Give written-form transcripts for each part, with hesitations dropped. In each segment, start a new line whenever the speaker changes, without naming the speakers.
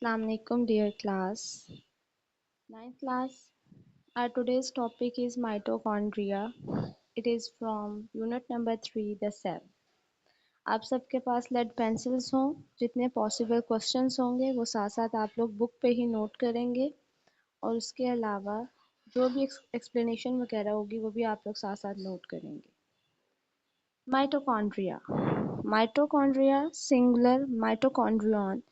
Assalamualaikum dear class. Ninth class. Our today's topic is mitochondria. It is from unit number 3 the cell. आप सबके पास lead pencils हों जितने possible questions होंगे वो साथ साथ आप लोग बुक पे ही नोट करेंगे और उसके अलावा जो भी एक्सप्लेनेशन वगैरह होगी वो भी आप लोग साथ साथ नोट करेंगे. Mitochondria. Mitochondria, singular mitochondrion,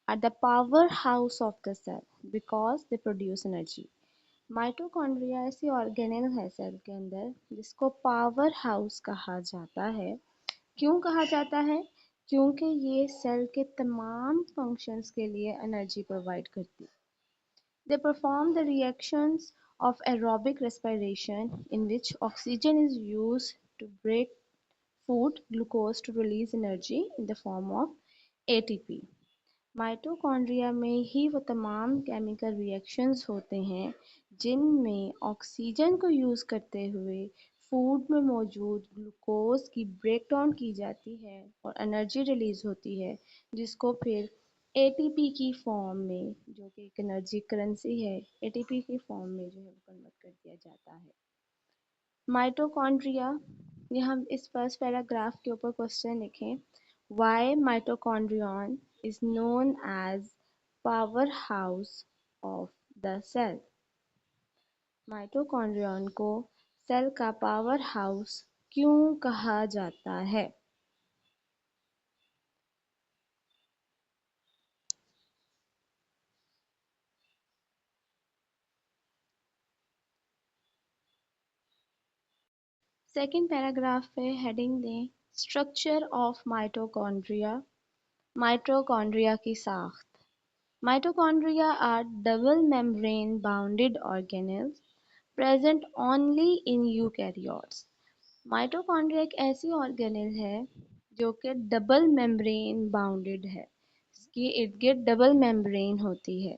are the powerhouse of the cell because they produce energy. Mitochondria ऐसी ऑर्गेनेल है सेल के अंदर जिसको पावर हाउस कहा जाता है. क्यों कहा जाता है? क्योंकि ये सेल के तमाम फंक्शंस के लिए एनर्जी प्रोवाइड करती है. They perform the reactions of aerobic respiration in which oxygen is used to break food glucose to release energy in the form of ATP. Mitochondria में ही वो तमाम केमिकल रिएक्शंस होते हैं जिनमें ऑक्सीजन को यूज़ करते हुए फूड में मौजूद ग्लूकोज की ब्रेकडाउन की जाती है और एनर्जी रिलीज होती है जिसको फिर एटीपी की फॉर्म में, जो कि एक एनर्जी करेंसी है, एटीपी की फॉर्म में जो है वो कन्वर्ट कर दिया जाता है. माइटोकॉन्ड्रिया, ये हम इस फर्स्ट पैराग्राफ के ऊपर क्वेश्चन लिखें. Why mitochondrion is known as powerhouse of the cell. Mitochondrion को सेल का पावर हाउस क्यों कहा जाता है? सेकेंड पैराग्राफ पे हेडिंग दें स्ट्रक्चर ऑफ माइटोकॉन्ड्रिया. माइटोकॉन्ड्रिया की साख्त. Mitochondria are double membrane bounded organelles present only in eukaryotes. Mitochondria एक ऐसी ऑर्गेनेल है जो कि डबल मेम्ब्रेन बाउंडेड है. इसके इर्द गिर्द डबल मेम्ब्रेन होती है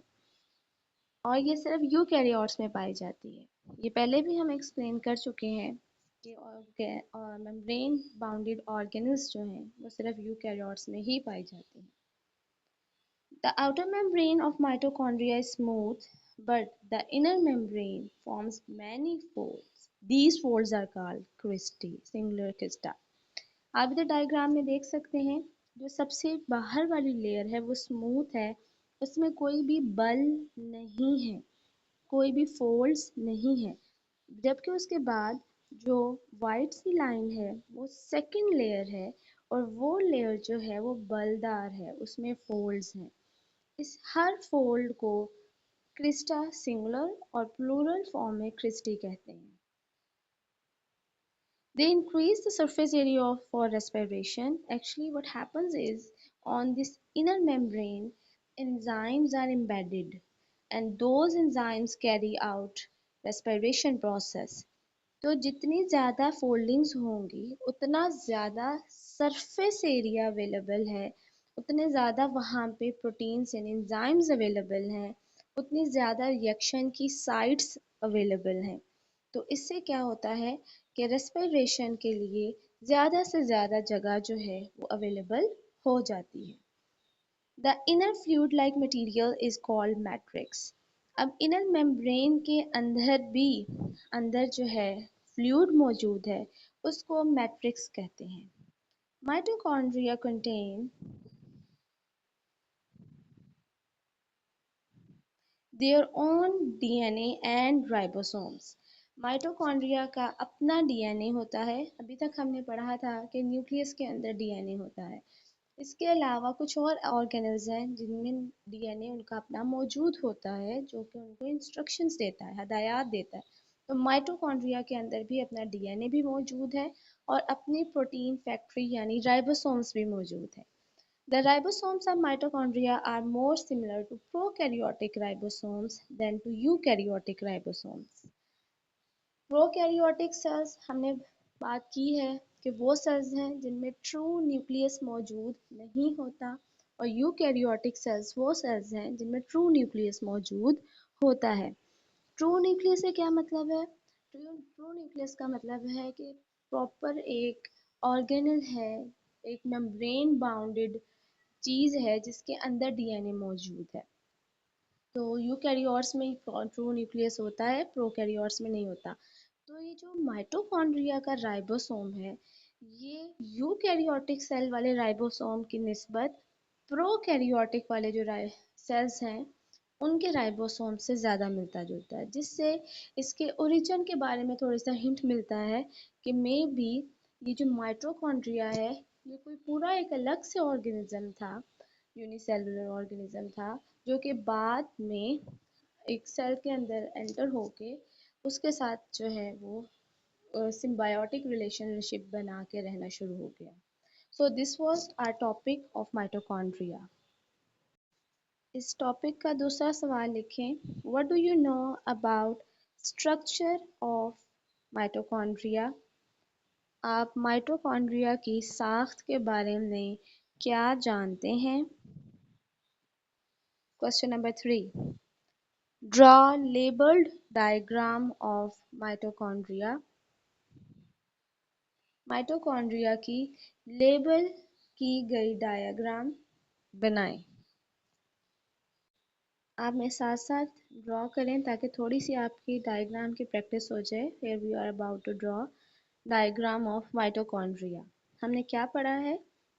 और ये सिर्फ यूकैरियोट्स में पाई जाती है. ये पहले भी हम एक्सप्लेन कर चुके हैं कि मेम्ब्रेन बाउंडेड ऑर्गेनेल्स जो हैं वो सिर्फ यूकैरियोट्स में ही पाई जाती हैं. The outer membrane of mitochondria is smooth, but the inner membrane forms many folds. These folds are called cristae, singular crista. आप इधर डायग्राम में देख सकते हैं जो सबसे बाहर वाली लेयर है वो स्मूथ है, उसमें कोई भी बल नहीं है, कोई भी फोल्ड्स नहीं है. जबकि उसके बाद जो वाइट सी लाइन है वो सेकंड लेयर है और वो लेयर जो है वो बलदार है, उसमें फोल्ड्स हैं. इस हर फोल्ड को क्रिस्टा सिंगुलर और प्लूरल फॉर्म में क्रिस्टी कहते हैं. They increase the surface area for respiration. Actually, what happens is on this inner membrane, enzymes are embedded, and those enzymes carry out respiration process. तो जितनी ज़्यादा foldings होंगी उतना ज़्यादा सरफेस एरिया अवेलेबल है, उतने ज़्यादा वहाँ पे प्रोटीन्स एंड एंजाइम्स अवेलेबल हैं, उतनी ज़्यादा रिएक्शन की साइट्स अवेलेबल हैं. तो इससे क्या होता है कि रेस्पिरेशन के लिए ज़्यादा से ज़्यादा जगह जो है वो अवेलेबल हो जाती है. The inner fluid like material is called matrix. अब इनर मेम्ब्रेन के अंदर भी अंदर जो है फ्लूइड मौजूद है उसको मैट्रिक्स कहते हैं. Mitochondria contain their own DNA and ribosomes. Mitochondria का अपना डीएनए होता है. अभी तक हमने पढ़ा था कि न्यूक्लियस के अंदर डीएनए होता है. इसके अलावा कुछ और ऑर्गेनल्स हैं जिनमें डीएनए उनका अपना मौजूद होता है जो कि उनको इंस्ट्रक्शंस देता है, हदायत देता है. तो माइटोकॉन्ड्रिया के अंदर भी अपना डीएनए भी मौजूद है और अपनी प्रोटीन फैक्ट्री यानी राइबोसोम्स भी मौजूद है. The ribosomes of mitochondria are more similar to prokaryotic ribosomes than to eukaryotic ribosomes. Prokaryotic cells हमने बात की है कि वो सेल्स हैं जिनमें ट्रू न्यूक्लियस मौजूद नहीं होता और यूकैरियोटिक सेल्स वो सेल्स हैं जिनमें ट्रू न्यूक्लियस मौजूद होता है. ट्रू न्यूक्लियस से क्या मतलब है? ट्रू न्यूक्लियस का मतलब है कि प्रॉपर एक ऑर्गेनल है, एक मेम्ब्रेन बाउंडेड चीज़ है जिसके अंदर डीएनए मौजूद है. तो यूकैरियोट्स में ट्रू न्यूक्लियस होता है, प्रोकैरियोट्स में नहीं होता। तो ये जो माइटोकॉन्ड्रिया का राइबोसोम है, ये यूकैरियोटिक सेल वाले राइबोसोम की निस्बत प्रोकैरियोटिक वाले जो सेल्स हैं उनके राइबोसोम से ज़्यादा मिलता जुलता है, जिससे इसके ओरिजिन के बारे में थोड़ा सा हिंट मिलता है कि मे बी ये जो माइटोकॉन्ड्रिया है ये कोई पूरा एक अलग से ऑर्गेनिज्म था, यूनिसेलुलर ऑर्गेनिज्म था, जो कि बाद में एक सेल के अंदर एंटर होके उसके साथ जो है वो सिम्बायोटिक रिलेशनशिप बना के रहना शुरू हो गया। So this was our topic of mitochondria. इस टॉपिक का दूसरा सवाल लिखें, what do you know about structure of mitochondria. आप माइटोकॉन्ड्रिया की साख्त के बारे में क्या जानते हैं? Question number 3, draw labelled diagram of mitochondria. Mitochondria की लेबल की गई डायग्राम बनाएं। आप मेरे साथ साथ ड्रॉ करें ताकि थोड़ी सी आपकी डायग्राम की प्रैक्टिस हो जाए। Here we are about to draw diagram of mitochondria. हमने क्या पढ़ा है?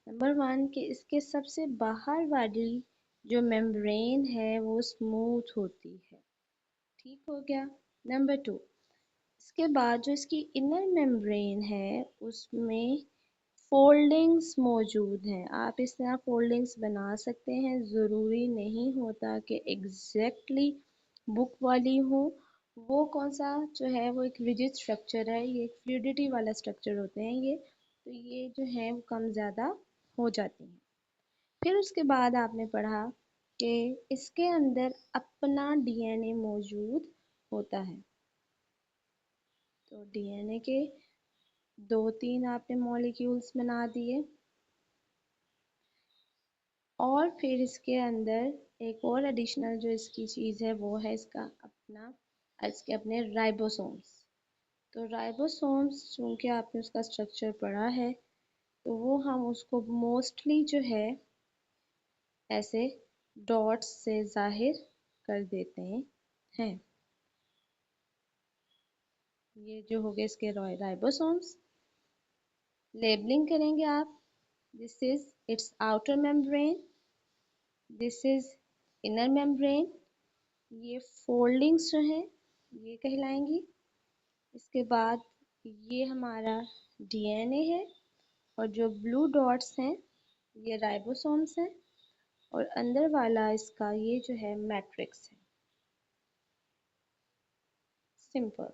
नंबर 1 कि इसके सबसे बाहर वाली जो मेम्ब्रेन है वो स्मूथ होती है, ठीक हो गया। नंबर 2, इसके बाद जो इसकी इनर मेम्ब्रेन है उसमें फोल्डिंग्स मौजूद हैं। आप इस तरह फोल्डिंग्स बना सकते हैं, ज़रूरी नहीं होता कि एग्जैक्टली बुक वाली हो। वो कौन सा जो है वो एक रिजिड स्ट्रक्चर है, ये एक फ्लूइडिटी वाला स्ट्रक्चर होते हैं ये, तो ये जो है वो कम ज़्यादा हो जाती हैं। फिर उसके बाद आपने पढ़ा कि इसके अंदर अपना डीएनए मौजूद होता है। तो डीएनए के 2-3 आपने मॉलिक्यूल्स बना दिए और फिर इसके अंदर एक और एडिशनल जो इसकी चीज़ है वो है इसके अपने राइबोसोम्स। तो राइबोसोम्स चूँकि आपने उसका स्ट्रक्चर पढ़ा है तो वो हम उसको मोस्टली जो है ऐसे डॉट्स से जाहिर कर देते हैं। ये जो हो गए इसके राइबोसोम्स। लेबलिंग करेंगे आप, this is it's outer membrane, this is inner membrane, ये फोल्डिंग्स जो हैं ये कहलाएंगी। इसके बाद ये हमारा डीएनए है और जो ब्लू डॉट्स हैं ये राइबोसोम्स हैं और अंदर वाला इसका ये जो है मैट्रिक्स है। सिंपल।